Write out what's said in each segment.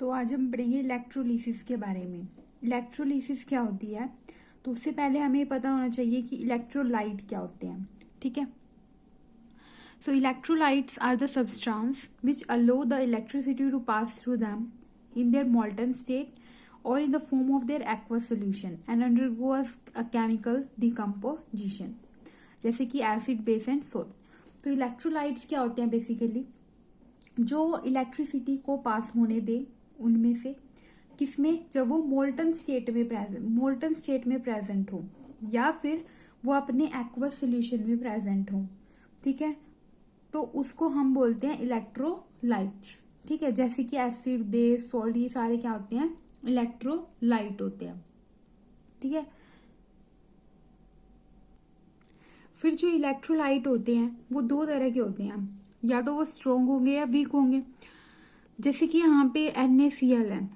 तो आज हम पढ़ेंगे इलेक्ट्रोलिसिस के बारे में। इलेक्ट्रोलिसिस क्या होती है, तो उससे पहले हमें पता होना चाहिए कि इलेक्ट्रोलाइट क्या होते हैं। ठीक है, so electrolytes are the substance which allow the electricity to pass through them in their molten state or in the form of their aqueous solution and undergo a chemical decomposition, जैसे कि acid, base and salt. तो electrolytes क्या होते हैं, basically जो electricity को पास होने दे उनमें से, किसमें, जब वो मोल्टन स्टेट में प्रेजेंट हो या फिर वो अपने एक्वस सोल्यूशन में प्रेजेंट हो। ठीक है, तो उसको हम बोलते हैं इलेक्ट्रोलाइट्स। ठीक है, जैसे कि एसिड, बेस, सॉल्ट, ये सारे क्या होते हैं, इलेक्ट्रोलाइट होते हैं। ठीक है, फिर जो इलेक्ट्रोलाइट होते हैं वो दो तरह के होते हैं, या तो वो स्ट्रोंग होंगे या वीक होंगे। जैसे कि यहाँ पे NaCl है,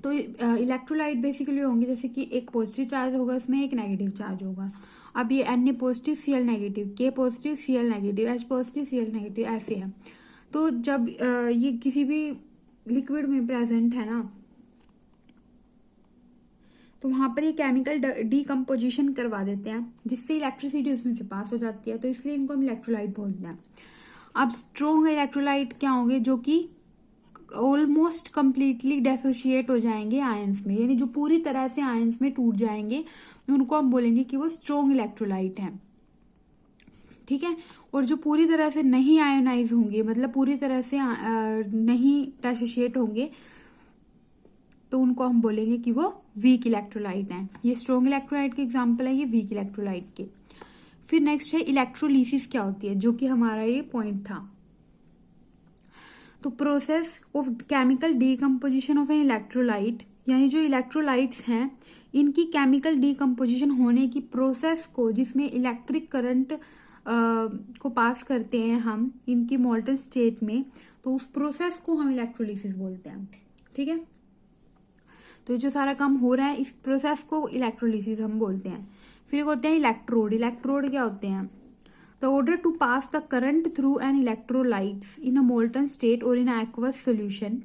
तो इलेक्ट्रोलाइट बेसिकली होंगे जैसे कि एक पॉजिटिव चार्ज होगा, इसमें एक नेगेटिव चार्ज होगा। अब ये Na positive, Cl negative, K positive, Cl negative, H positive, Cl negative, ऐसे है। तो जब ये किसी भी लिक्विड में प्रेजेंट है ना, तो वहां पर ये केमिकल डीकम्पोजिशन करवा देते हैं, जिससे इलेक्ट्रिसिटी उसमें से पास हो जाती है, तो इसलिए इनको हम इलेक्ट्रोलाइट बोलते हैं। अब स्ट्रोंग इलेक्ट्रोलाइट क्या होंगे, जो कि ऑलमोस्ट कंप्लीटली डेसोशिएट हो जाएंगे आयंस में, यानी जो पूरी तरह से आयंस में टूट जाएंगे, उनको हम बोलेंगे कि वो स्ट्रोंग इलेक्ट्रोलाइट हैं। ठीक है, और जो पूरी तरह से नहीं आयोनाइज होंगे, मतलब पूरी तरह से नहीं डेसोशिएट होंगे, तो उनको हम बोलेंगे कि वो वीक इलेक्ट्रोलाइट हैं। ये स्ट्रोंग इलेक्ट्रोलाइट के एग्जाम्पल है, ये वीक इलेक्ट्रोलाइट के। फिर नेक्स्ट है इलेक्ट्रोलिसिस क्या होती है, जो कि हमारा ये पॉइंट था। तो process of chemical decomposition of an electrolyte, यानी जो इलेक्ट्रोलाइट्स हैं इनकी केमिकल डीकम्पोजिशन होने की प्रोसेस को, जिसमें इलेक्ट्रिक करंट को पास करते हैं हम इनकी मोल्टन स्टेट में, तो उस प्रोसेस को हम इलेक्ट्रोलिसिस बोलते हैं। ठीक है, तो जो सारा काम हो रहा है इस प्रोसेस को इलेक्ट्रोलिसिस हम बोलते हैं। फिर एक होते हैं इलेक्ट्रोड। इलेक्ट्रोड क्या होते हैं, the order to pass the current through an electrolytes in a molten state और in aqueous solution,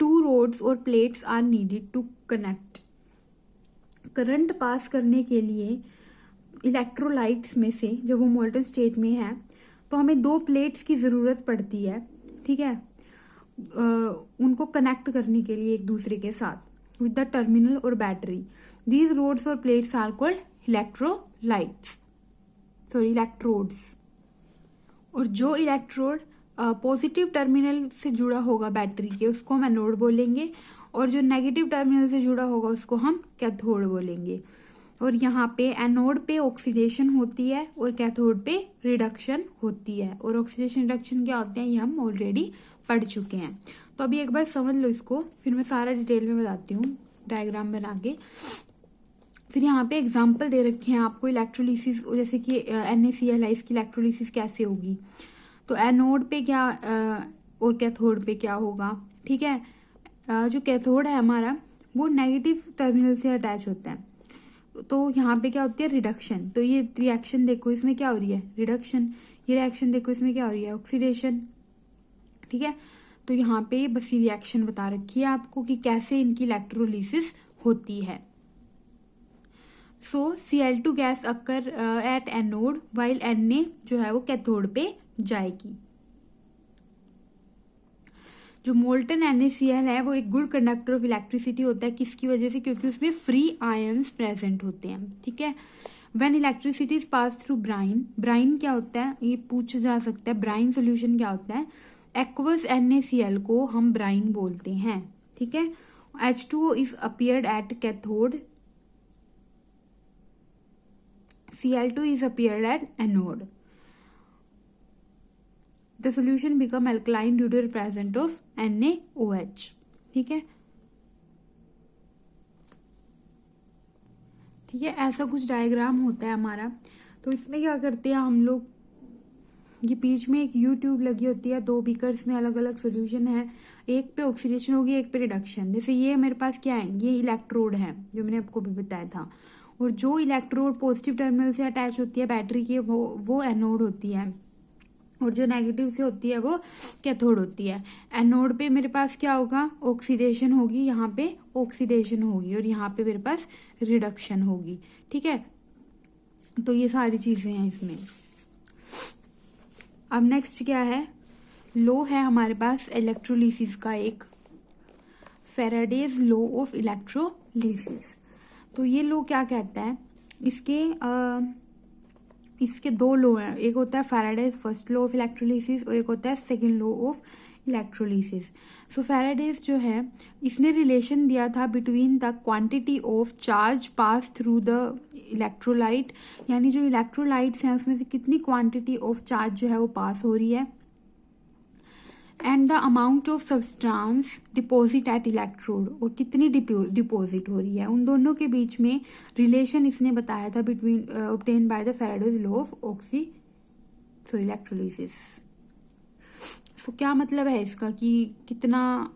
two rods और plates are needed to connect. Current pass करने के लिए इलेक्ट्रोलाइट्स में से, जब वो मोल्टन स्टेट में है, तो हमें दो प्लेट्स की जरूरत पड़ती है। ठीक है, उनको कनेक्ट करने के लिए एक दूसरे के साथ with the terminal or battery. These rods or plates are called electrolytes, sorry electrodes. और जो इलेक्ट्रोड पॉजिटिव टर्मिनल से जुड़ा होगा बैटरी के, उसको हम एनोड बोलेंगे, और जो नेगेटिव टर्मिनल से जुड़ा होगा उसको हम कैथोड बोलेंगे। और यहाँ पे एनोड पे ऑक्सीडेशन होती है और कैथोड पे रिडक्शन होती है। और ऑक्सीडेशन रिडक्शन क्या होते हैं ये हम ऑलरेडी पढ़ चुके हैं। तो अभी एक बार समझ लो इसको, फिर मैं सारा डिटेल में बताती हूँ डायग्राम बना के। फिर यहाँ पे एग्जाम्पल दे रखे हैं आपको इलेक्ट्रोलिसिस, जैसे कि NaCl है, इसकी इलेक्ट्रोलिसिस कैसे होगी। तो एनोड पे क्या और कैथोड पे क्या होगा। ठीक है, जो कैथोड है हमारा वो नेगेटिव टर्मिनल से अटैच होता है, तो यहाँ पे क्या होती है, रिडक्शन। तो ये रिएक्शन देखो, इसमें क्या हो रही है, रिडक्शन। ये रिएक्शन देखो, इसमें क्या हो रही है, ऑक्सीडेशन। ठीक है, तो यहाँ पे बस ये रिएक्शन बता रखी है आपको कि कैसे इनकी इलेक्ट्रोलिसिस होती है। सो Cl2 gas occur at anode while Na जो है वो कैथोड पे जाएगी। जो मोल्टन NaCl है वो एक गुड कंडक्टर ऑफ इलेक्ट्रिसिटी होता है, किसकी वजह से, क्योंकि उसमें फ्री आयंस प्रेजेंट होते हैं। ठीक है, when electricity is pass through brine, brine क्या होता है ये पूछा जा सकता है, ब्राइन सोल्यूशन क्या होता है, एक्वस NaCl को हम ब्राइन बोलते हैं। ठीक है, H2O is appeared at cathode, Cl2 is appeared at anode. The solution become alkaline due to the presence of NaOH. ठीक है, ठीक है, ऐसा कुछ डायग्राम होता है हमारा। तो इसमें क्या करते हैं हम लोग, ये बीच में एक U-ट्यूब लगी होती है, दो बीकर्स में अलग अलग सोल्यूशन है, एक पे ऑक्सीडेशन होगी, एक पे रिडक्शन। जैसे ये मेरे पास क्या है, ये इलेक्ट्रोड है जो मैंने आपको भी बताया था, और जो इलेक्ट्रोड पॉजिटिव टर्मिनल से अटैच होती है बैटरी की, वो एनोड होती है, और जो नेगेटिव से होती है वो कैथोड होती है। एनोड पे मेरे पास क्या होगा, ऑक्सीडेशन होगी, यहाँ पे ऑक्सीडेशन होगी और यहाँ पे मेरे पास रिडक्शन होगी। ठीक है, तो ये सारी चीजें हैं इसमें। अब नेक्स्ट क्या है, लॉ है हमारे पास इलेक्ट्रोलिसिस का एक, फैराडेज लॉ ऑफ इलेक्ट्रोलिसिस। तो ये लॉ क्या कहता है, इसके दो लॉ हैं, एक होता है Faraday's first law of electrolysis और एक होता है second law of electrolysis. So Faraday's जो है इसने रिलेशन दिया था between the quantity of charge pass through the electrolyte, यानी जो इलेक्ट्रोलाइट्स हैं उसमें से कितनी क्वांटिटी ऑफ चार्ज जो है वो पास हो रही है, and the amount of substance deposit eight electrode, और कितनी डिपॉजिट हो रही है, उन दोनों के बीच में रिलेशन इसने बताया था between obtain by the Faraday's law of electrolysis. So क्या मतलब है इसका कि कितना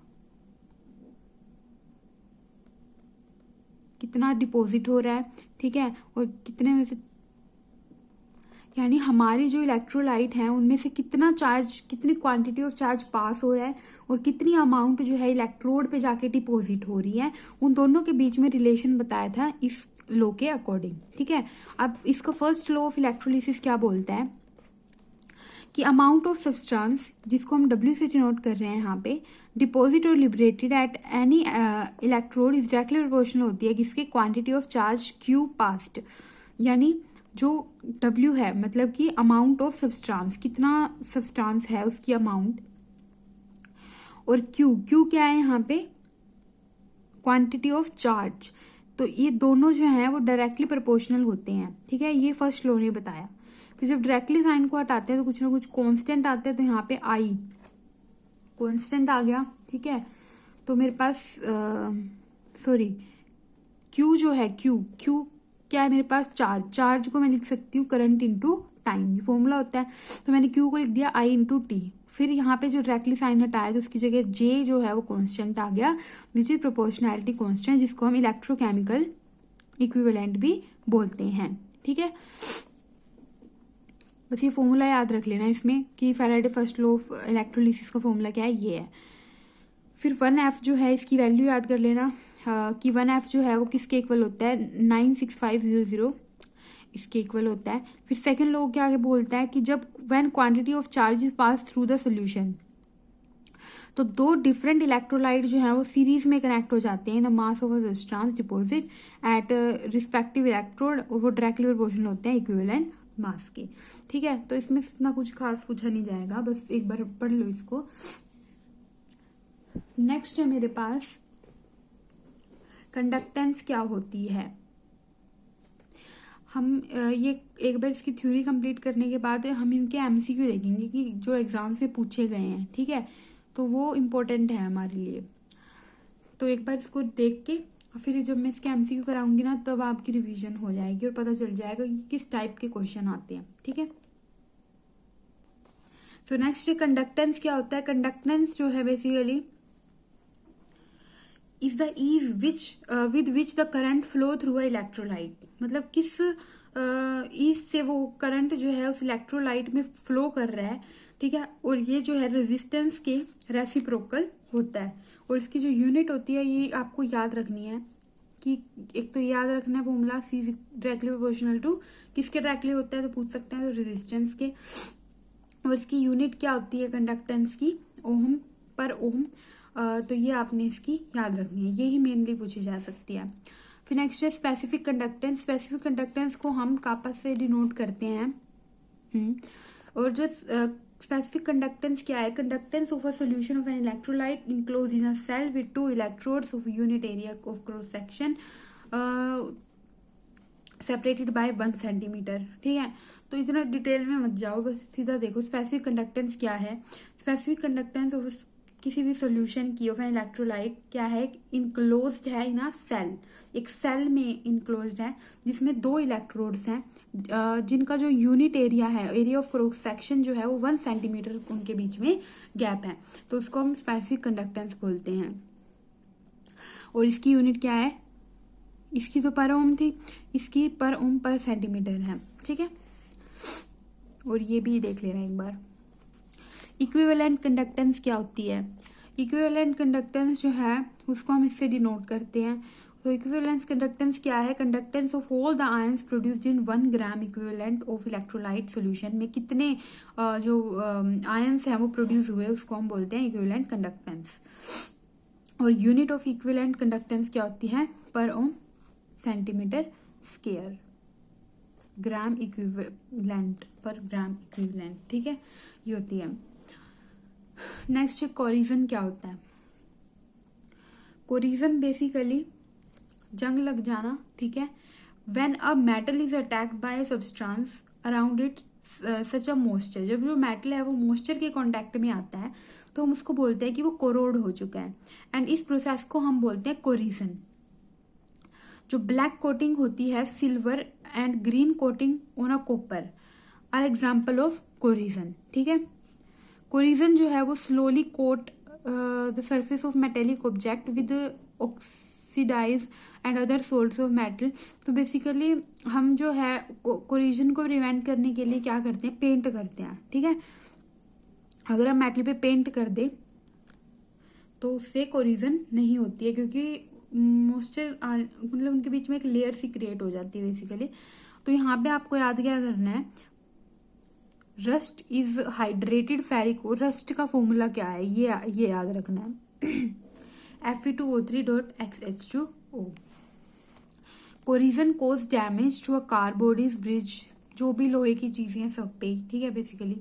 डिपॉजिट हो रहा है, ठीक है, और कितने में से, यानी हमारी जो इलेक्ट्रोलाइट है उनमें से कितना चार्ज, कितनी क्वांटिटी ऑफ चार्ज पास हो रहा है और कितनी अमाउंट जो है इलेक्ट्रोड पे जाके डिपॉजिट हो रही है, उन दोनों के बीच में रिलेशन बताया था इस लॉ के अकॉर्डिंग। ठीक है, अब इसका फर्स्ट लॉ ऑफ इलेक्ट्रोलिसिस क्या बोलता है कि अमाउंट ऑफ सब्सटेंस, जिसको हम डब्ल्यू से डिनोट कर रहे हैं यहाँ पे, डिपॉजिट और liberated at any electrode is directly proportional होती है किसके, quantity of charge Q past, यानी जो W है मतलब कि अमाउंट ऑफ सब्सटेंस, कितना सब्सटेंस है उसकी अमाउंट, और Q क्या है यहाँ पे, क्वांटिटी ऑफ चार्ज। तो ये दोनों जो हैं वो डायरेक्टली प्रोपोर्शनल होते हैं। ठीक है, ये फर्स्ट लॉ ने बताया। फिर जब डायरेक्टली साइन को हटाते हैं तो कुछ ना कुछ कांस्टेंट आते हैं, तो यहाँ पे I कांस्टेंट आ गया। ठीक है, तो मेरे पास Q जो है, Q क्या है मेरे पास, चार्ज को मैं लिख सकती हूँ करंट इनटू टाइम, ये फॉर्मूला होता है। तो मैंने Q को लिख दिया I इंटू टी। फिर यहाँ पे जो डायरेक्टली साइन हटाया तो उसकी जगह J जो है वो कांस्टेंट आ गया, विच इज प्रोपोर्शनैलिटी कांस्टेंट, जिसको हम इलेक्ट्रोकेमिकल इक्विवेलेंट भी बोलते हैं। ठीक है, बस ये फॉर्मूला याद रख लेना इसमें कि Faraday first law of electrolysis का फॉर्मूला क्या है, ये है। फिर 1F जो है इसकी वैल्यू याद कर लेना कि 1F जो है वो किसके इक्वल होता है, 96500 इसके इक्वल होता है। फिर सेकंड लॉ क्या आगे बोलता है कि जब when quantity of charge pass through the solution, तो दो डिफरेंट इलेक्ट्रोलाइट जो है वो सीरीज में कनेक्ट हो जाते हैं in mass of substance deposit at respective electrode, और वो डायरेक्टली प्रोपोर्शनल होते हैं इक्विवेलेंट मास के। ठीक है, तो इसमें इतना कुछ खास पूछा नहीं जाएगा, बस एक बार पढ़ लो इसको। नेक्स्ट है मेरे पास कंडक्टेंस क्या होती है। हम ये एक बार इसकी थ्योरी कंप्लीट करने के बाद हम इनके एमसीक्यू देखेंगे कि जो एग्जाम से पूछे गए हैं। ठीक है, तो वो इम्पोर्टेंट है हमारे लिए। तो एक बार इसको देख के फिर जब मैं इसके एमसीक्यू कराऊंगी ना, तब आपकी रिवीजन हो जाएगी और पता चल जाएगा कि किस टाइप के क्वेश्चन आते हैं। ठीक है, सो नेक्स्ट कंडक्टेंस क्या होता है। कंडक्टेंस जो है basically is the ease with which the current flow through a electrolyte, मतलब किस ईज से वो करंट जो है उस इलेक्ट्रोलाइट में फ्लो कर रहा है। ठीक है, और ये जो है रेजिस्टेंस के रेसिप्रोकल होता है। और इसकी जो यूनिट होती है ये आपको याद रखनी है कि एक तो याद रखना है formula C directly proportional to, किसके डायरेक्टली होता है तो पूछ सकते हैं, तो रेजिस्टेंस के। और इसकी यूनिट क्या होती है कंडक्टेंस की, ओम पर ओम। तो ये आपने इसकी याद रखनी है, यही मेनली पूछी जा सकती है। फिर नेक्स्ट है स्पेसिफिक कंडक्टेंस। स्पेसिफिक कंडक्टेंस को हम कापा से डिनोट करते हैं। और जो स्पेसिफिक कंडक्टेंस क्या है, conductance of a solution of an electrolyte enclose in a cell with 2 electrodes of unit area of cross section separated by 1 centimetre. ठीक है, तो इतना डिटेल में मत जाओ, बस सीधा देखो स्पेसिफिक कंडक्टेंस क्या है। स्पेसिफिक कंडक्टेंस ऑफ किसी भी सॉल्यूशन की ऑफ एन इलेक्ट्रोलाइट क्या है, इनक्लोज्ड है इन अ सेल, एक सेल में इनक्लोज्ड है जिसमें 2 इलेक्ट्रोड्स हैं जिनका जो यूनिट एरिया है, एरिया ऑफ क्रॉस सेक्शन जो है वो 1 सेंटीमीटर उनके बीच में गैप है, तो उसको हम स्पेसिफिक कंडक्टेंस बोलते हैं। और इसकी यूनिट क्या है, इसकी तो पर ओम थी, इसकी पर ओम पर सेंटीमीटर है। ठीक है, और ये भी देख लेना एक बार। इक्विवेलेंट कंडक्टेंस क्या होती है? इक्विवेलेंट कंडक्टेंस जो है उसको हम इससे डिनोट करते हैं। तो इक्विवेलेंस कंडक्टेंस क्या है? Conductance of all the ions produced in 1 gram equivalent of electrolyte solution में कितने जो आयंस हैं वो प्रोड्यूस हुए उसको हम बोलते हैं इक्विवेलेंट कंडक्टेंस। और यूनिट ऑफ इक्विवेलेंट कंडक्टेंस क्या होती है? Per ohm centimetre square, gram equivalent per gram equivalent, ठीक है, ये होती है। नेक्स्ट कोरिजन क्या होता है? कोरिजन बेसिकली जंग लग जाना, ठीक है। When a metal is attacked by substance around it such a moisture, जब जो मेटल है वो मॉइस्चर के कांटेक्ट में आता है तो हम उसको बोलते हैं कि वो कोरोड हो चुका है, एंड इस प्रोसेस को हम बोलते हैं कोरिजन। जो ब्लैक कोटिंग होती है silver and green coating on a copper are example of corrosion, ठीक है। कोरिजन जो है वो slowly coat the surface of metallic object with oxidize and other source of metal. तो बेसिकली हम जो है कोरिजन को प्रिवेंट करने के लिए क्या करते हैं? पेंट करते हैं, ठीक है। अगर हम मेटल पे पेंट कर दे तो उससे कोरिजन नहीं होती है, क्योंकि मॉइस्चर मतलब उनके बीच में एक लेयर सी क्रिएट हो जाती है बेसिकली। तो यहाँ पे आपको याद क्या करना है? Rust is hydrated ferric ore. Rust का फॉर्मूला क्या है ये याद रखना है Fe2O3.XH2O। Corrosion cause damage to a car bodies bridge, जो भी लोहे की चीजें हैं सब पे, ठीक है बेसिकली।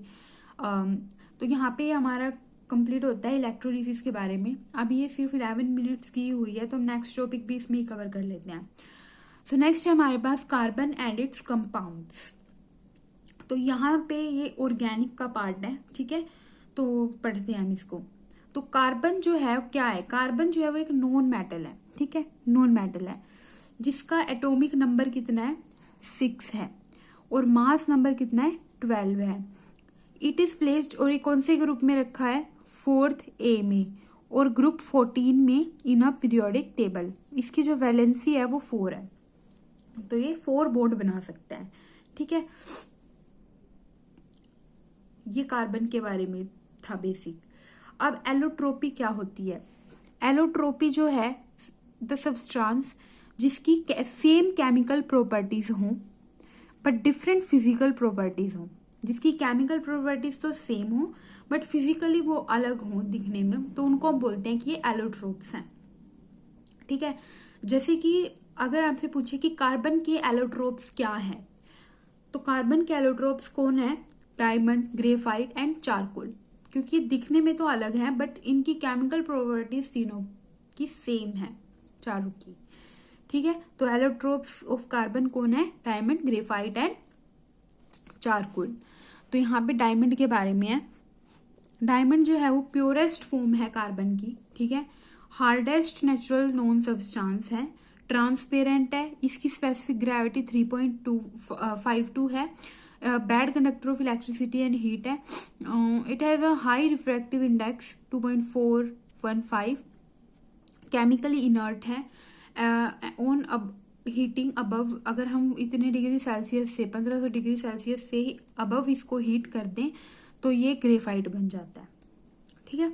तो यहाँ पे हमारा कंप्लीट होता है इलेक्ट्रोलिसिस के बारे में। अब ये सिर्फ 11 मिनट्स की हुई है तो नेक्स्ट टॉपिक भी इसमें ही कवर कर लेते हैं। सो नेक्स्ट है हमारे पास कार्बन एंड इट्स कंपाउंड्स। तो यहाँ पे ये ऑर्गेनिक का पार्ट है, ठीक है, तो पढ़ते हैं हम इसको। तो कार्बन जो है क्या है? कार्बन जो है वो एक नॉन मेटल है, ठीक है, नॉन मेटल है, जिसका एटॉमिक नंबर कितना है? 6 है, और मास नंबर कितना है? 12 है। इट इज प्लेस्ड, और ये कौन से ग्रुप में रखा है? 4th A में, और ग्रुप 14 में इन अ पीरियोडिक टेबल। इसकी जो वैलेंसी है वो 4 है, तो ये 4 बॉन्ड बना सकता है, ठीक है। ये कार्बन के बारे में था बेसिक। अब एलोट्रोपी क्या होती है? एलोट्रोपी जो है द सब्सटेंस जिसकी सेम केमिकल प्रॉपर्टीज हों बट डिफरेंट फिजिकल प्रॉपर्टीज हों, जिसकी केमिकल प्रॉपर्टीज तो सेम हो बट फिजिकली वो अलग हो दिखने में, तो उनको हम बोलते हैं कि ये एलोट्रोप्स हैं, ठीक है। जैसे कि अगर आपसे पूछे कि कार्बन के एलोट्रोप्स क्या हैं, तो कार्बन के एलोट्रोप्स कौन है? डायमंड, ग्रेफाइट एंड चारकोल, क्योंकि दिखने में तो अलग हैं बट इनकी केमिकल प्रॉपर्टीज तीनों की सेम है, चारों की, ठीक है। तो एलोट्रोप्स ऑफ कार्बन कौन है? Diamond, graphite and charcoal. तो यहाँ पे डायमंड के बारे में है। डायमंड जो है वो प्योरेस्ट फॉर्म है कार्बन की, ठीक है, हार्डेस्ट नेचुरल नॉन सब्सटेंस है, ट्रांसपेरेंट है, इसकी स्पेसिफिक ग्रेविटी 3.252 है, bad conductor of electricity and heat है, it has a high refractive index 2.415, chemically inert है, ऑन अब हीटिंग अबव, अगर हम इतने डिग्री सेल्सियस से 1500 डिग्री सेल्सियस से ही अबव इसको हीट कर दें तो ये ग्रेफाइट बन जाता है, ठीक है।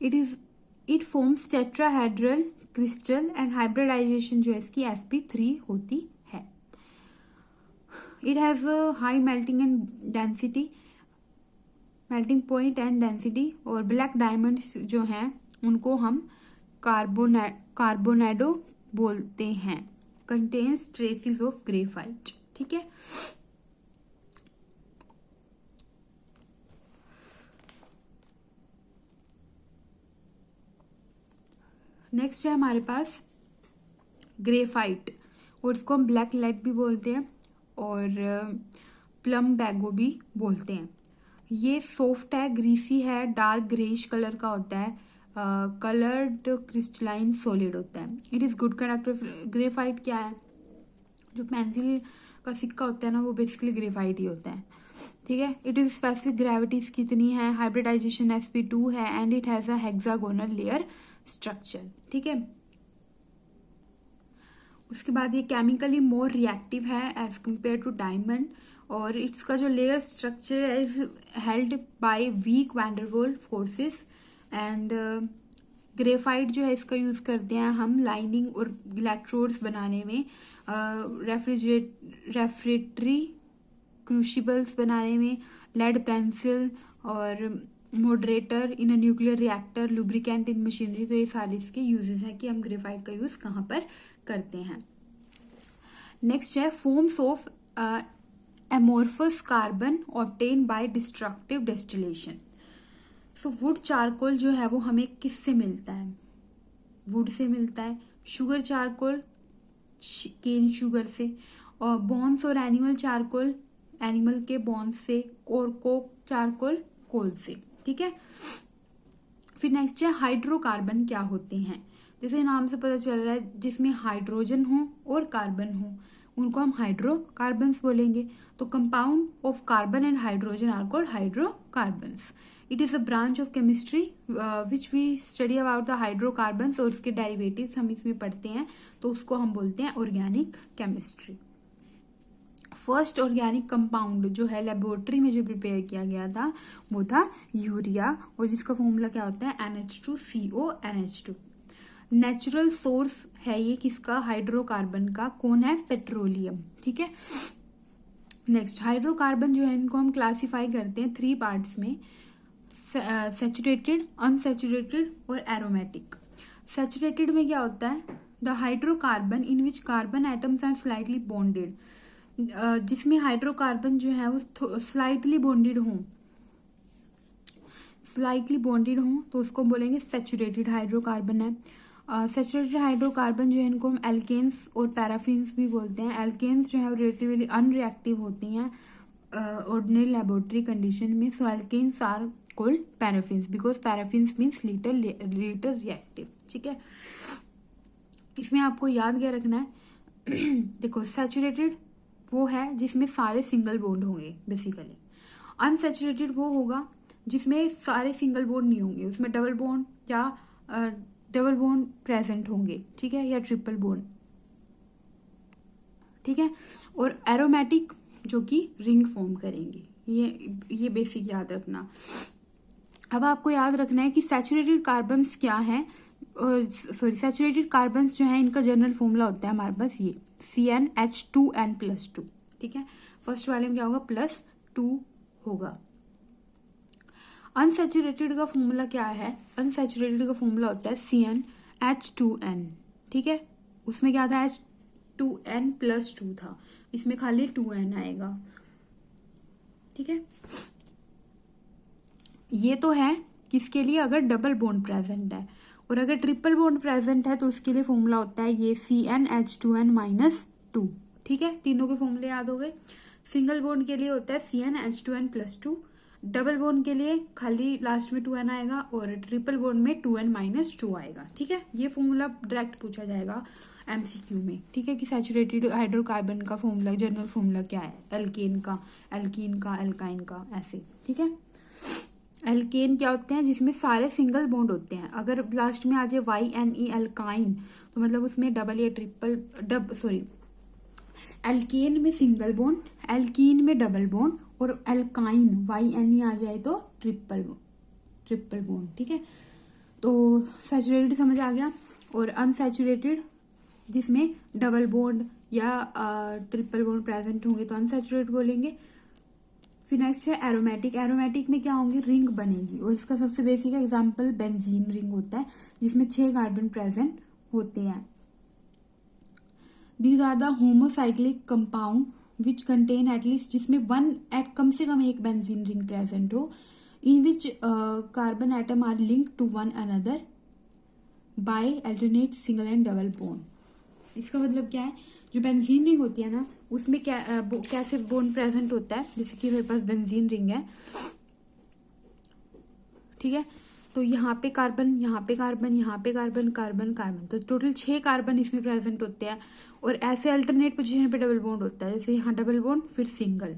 It is it forms tetrahedral crystal and hybridization जो है इसकी sp3 होती है। It has a high melting and density, melting point and density, और ब्लैक डायमंड्स जो हैं उनको हम कार्बोनेडो बोलते हैं, कंटेन्स ट्रेसेस ऑफ ग्रेफाइट, ठीक है। नेक्स्ट है हमारे पास ग्रेफाइट, और इसको हम ब्लैक लेड भी बोलते हैं और प्लम बैगो भी बोलते हैं। ये सॉफ्ट है, ग्रीसी है, डार्क ग्रेइश कलर का होता है, कलर्ड क्रिस्टलाइन सॉलिड होता है। It is good conductor. Graphite क्या है? जो पेंसिल का सिक्का होता है ना वो बेसिकली ग्रेफाइट ही होता है, ठीक है। इट इज स्पेसिफिक ग्रेविटी कितनी है? हाइब्रिडाइजेशन sp2 है, and it has a hexagonal layer structure, ठीक है। उसके बाद ये केमिकली मोर रिएक्टिव है एज कंपेयर टू डायमंड, और इसका जो लेयर स्ट्रक्चर है is held by weak van der Waals forces and graphite जो है इसका यूज करते हैं हम लाइनिंग और इलेक्ट्रोड्स बनाने में, रेफ्रिजरेटरी क्रूशिबल्स बनाने में, लेड पेंसिल और moderator in a nuclear reactor, lubricant in machinery. तो ये सारे इसके यूजेस हैं कि हम ग्रेफाइट का यूज कहाँ पर करते हैं। नेक्स्ट है forms of amorphous carbon obtain bye destructive distillation. So would charcoal जो है वो हमें किससे मिलता है? वुड से मिलता है, शुगर चारकोल केन शुगर से, और बोन्स और एनिमल चारकोल एनिमल के बोन्स से, और कोक चारकोल कोल से। ठीक है। फिर नेक्स्ट है हाइड्रोकार्बन क्या होते हैं? जैसे नाम से पता चल रहा है जिसमें हाइड्रोजन हो और कार्बन हो उनको हम हाइड्रोकार्बन्स बोलेंगे। तो compound of carbon and hydrogen are called hydrocarbons. It is a branch of chemistry which we study about the hydrocarbons, और उसके डेरिवेटिव्स हम इसमें पढ़ते हैं, तो उसको हम बोलते हैं organic chemistry. First organic compound जो है लेबोरेटरी में जो प्रिपेयर किया गया था वो था यूरिया, और जिसका फॉर्मूला क्या होता है NH2CO NH2। नेचुरल सोर्स है ये किसका? हाइड्रोकार्बन का। कौन है? पेट्रोलियम। ठीक है। नेक्स्ट हाइड्रोकार्बन जो है इनको हम क्लासिफाई करते हैं 3 पार्ट्स में, सैचुरेटेड, अनसैचुरेटेड और एरोमेटिक। सैचुरेटेड में क्या होता है? The hydrocarbon in which carbon atoms are slightly bonded, जिसमें हाइड्रोकार्बन जो है वो स्लाइटली बॉन्डेड हो, तो उसको बोलेंगे सैचुरेटेड हाइड्रोकार्बन है। सैचुरेटेड हाइड्रोकार्बन जो है इनको हम एल्केन्स और पैराफिन्स भी बोलते हैं। एल्केन्स जो है वो रिलेटिवली अनरिएक्टिव होती हैं ऑर्डिनरी लेबोरेटरी कंडीशन में। So alkanes are called paraffins because paraffins means little reactive. ठीक है। इसमें आपको याद क्या रखना है? देखो सैचुरेटेड वो है जिसमें सारे सिंगल बॉन्ड होंगे बेसिकली। अनसैचुरेटेड वो होगा जिसमें सारे सिंगल बॉन्ड नहीं होंगे, उसमें डबल बॉन्ड प्रेजेंट होंगे। ठीक है, या ट्रिपल बॉन्ड। ठीक है। और एरोमेटिक जो कि रिंग फॉर्म करेंगे। ये बेसिक याद रखना। अब आपको याद रखना है कि सैचुरेटेड कार्बन्स क्या है, सैचुरेटेड कार्बन्स जो है इनका जनरल फॉर्मूला होता है हमारे पास ये CnH2n+2। ठीक है। फर्स्ट वाले में क्या होगा? +2 होगा। अनसैचुरेटेड का फॉर्मूला क्या है? अनसैचुरेटेड का फॉर्मूला होता है CnH2n। ठीक है। उसमें क्या था? H2n+2 था, इसमें खाली 2n आएगा। ठीक है। ये तो है किसके लिए? अगर डबल बॉन्ड प्रेजेंट है, और अगर ट्रिपल बॉन्ड प्रेजेंट है तो उसके लिए फॉर्मूला होता है ये CnH2n-2। ठीक है। तीनों के फॉर्मूले याद हो गए। सिंगल बॉन्ड के लिए होता है CnH2n+2, डबल बॉन्ड के लिए खाली लास्ट में 2n आएगा, और ट्रिपल बॉन्ड में 2n-2 आएगा। ठीक है। ये फॉर्मूला डायरेक्ट पूछा जाएगा MCQ में। ठीक है, कि सैचुरेटेड हाइड्रोकार्बन का फॉर्मूला, जनरल फॉर्मूला क्या है? एल्कीन का, एल्काइन का, ऐसे। ठीक है। एल्केन क्या होते हैं? जिसमें सारे सिंगल बॉन्ड होते हैं। अगर लास्ट में आ जाए YNE एल्काइन, तो मतलब उसमें डबल या ट्रिपल एल्केन में सिंगल बॉन्ड, एल्कीन में डबल बॉन्ड, और एल्काइन YNE आ जाए तो ट्रिपल बॉन्ड। ठीक है। तो सैचुरेटेड समझ आ गया। और अनसैचुरेटेड जिसमें डबल बॉन्ड या ट्रिपल बॉन्ड प्रेजेंट होंगे तो अनसैचुरेटेड बोलेंगे। फिर नेक्स्ट है एरोमेटिक। एरोमेटिक में क्या होंगे? रिंग बनेगी, और इसका सबसे बेसिक एग्जांपल बेंजीन रिंग होता है जिसमें 6 कार्बन प्रेजेंट होते हैं। These are the homocyclic compound which contain at least, जिसमें कम से कम एक बेंजीन रिंग प्रेजेंट हो, in which carbon atom are link to one another by alternate single and double bond. इसका मतलब क्या है? जो बेंजीन रिंग होती है ना, उसमें कैसे बॉन्ड प्रेजेंट होता है? जैसे कि मेरे पास बेंजीन रिंग है। ठीक है। तो यहाँ पे कार्बन, यहाँ पे कार्बन, यहाँ पे कार्बन, कार्बन कार्बन, तो टोटल 6 कार्बन इसमें प्रेजेंट होते हैं। और ऐसे अल्टरनेट पोजीशन पे डबल बॉन्ड होता है। जैसे यहाँ डबल बॉन्ड, फिर सिंगल,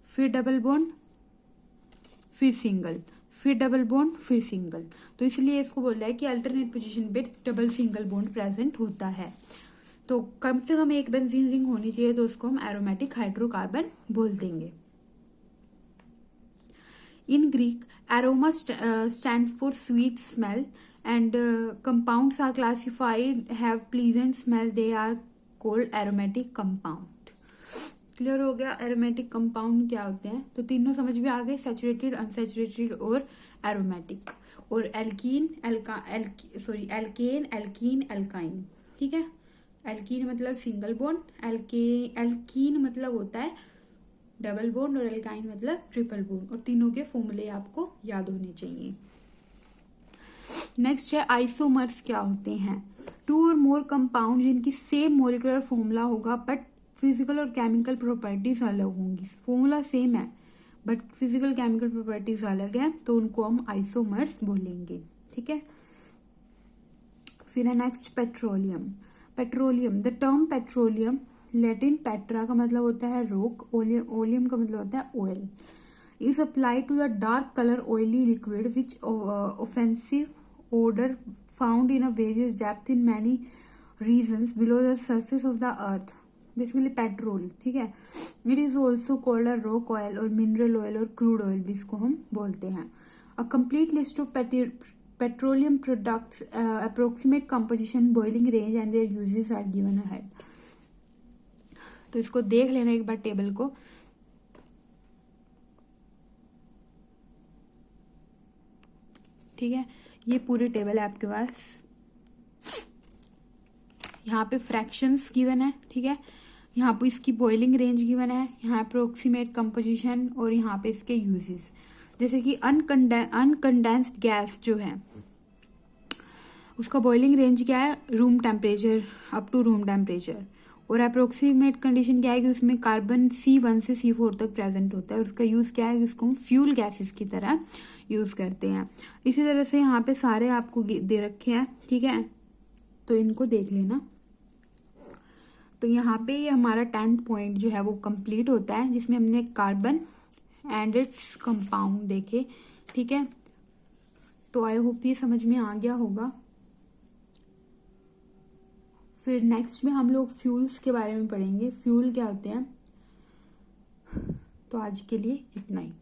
फिर डबल बॉन्ड, फिर सिंगल, फिर डबल बॉन्ड, फिर सिंगल। तो इसलिए इसको बोल रहा है कि अल्टरनेट पोजीशन पे डबल सिंगल बॉन्ड प्रेजेंट होता है। तो कम से कम एक बेंजीन रिंग होनी चाहिए, तो उसको हम एरोमेटिक हाइड्रोकार्बन बोल देंगे। In Greek aroma stands for sweet smell and compounds are classified have pleasant smell, they are called aromatic compound। Clear हो गया एरोमेटिक कंपाउंड क्या होते हैं? तो तीनों समझ में आ गए, सैचुरेटेड, अनसैचुरेटेड और एरोमेटिक। और एल्कीन एल्केन एल्कीन एल्काइन, ठीक है। एल्कीन मतलब सिंगल बॉन्ड, एल्कीन मतलब होता है डबल बॉन्ड, और एल्काइन मतलब ट्रिपल बॉन्ड। और तीनों के फॉर्मूले आपको याद होने चाहिए। नेक्स्ट है आइसोमर्स क्या होते हैं? टू और मोर कंपाउंड जिनकी सेम मोलिकुलर फॉर्मूला होगा बट फिजिकल और केमिकल प्रॉपर्टीज अलग होंगी। फॉर्मूला सेम है बट फिजिकल केमिकल प्रॉपर्टीज अलग है, तो उनको हम आइसोमर्स बोलेंगे, ठीक है। फिर है next petroleum. Petroleum, the term petroleum Latin Petra का मतलब होता है रॉक, ओलियम का मतलब होता है oil, is applied to the dark colour oily liquid which offensive odour found in a various depth in many regions below the surface of the earth. Basically petrol, ठीक है। It is also called a rock oil और mineral oil और crude oil भी इसको हम बोलते हैं। A complete list of petroleum products, approximate composition, boiling range and their uses are given ahead. तो इसको देख लेना एक बार टेबल को। ठीक है, ये पूरी टेबल है आपके पास। यहाँ पे फ्रैक्शंस गिवन है, ठीक है। यहाँ पे इसकी बॉइलिंग रेंज गिवन है, यहाँ अप्रोक्सीमेट कंपोजिशन, और यहाँ पे इसके यूजेस। जैसे कि अनकंडेंस्ड गैस जो है उसका बॉइलिंग रेंज क्या है? Room temperature, up to room temperature. और अप्रोक्सीमेट कंडीशन क्या है कि उसमें कार्बन C1 से C4 तक प्रेजेंट होता है। और उसका यूज क्या है? जिसको हम फ्यूल गैसेस की तरह यूज करते हैं। इसी तरह से यहाँ पे सारे आपको दे रखे हैं, ठीक है, तो इनको देख लेना। तो यहाँ पे ये हमारा 10th पॉइंट जो है वो कंप्लीट होता है, जिसमें हमने कार्बन एंड इट्स कंपाउंड देखे, ठीक है। तो आई होप ये समझ में आ गया होगा। फिर नेक्स्ट में हम लोग फ्यूल्स के बारे में पढ़ेंगे, फ्यूल क्या होते हैं। तो आज के लिए इतना ही।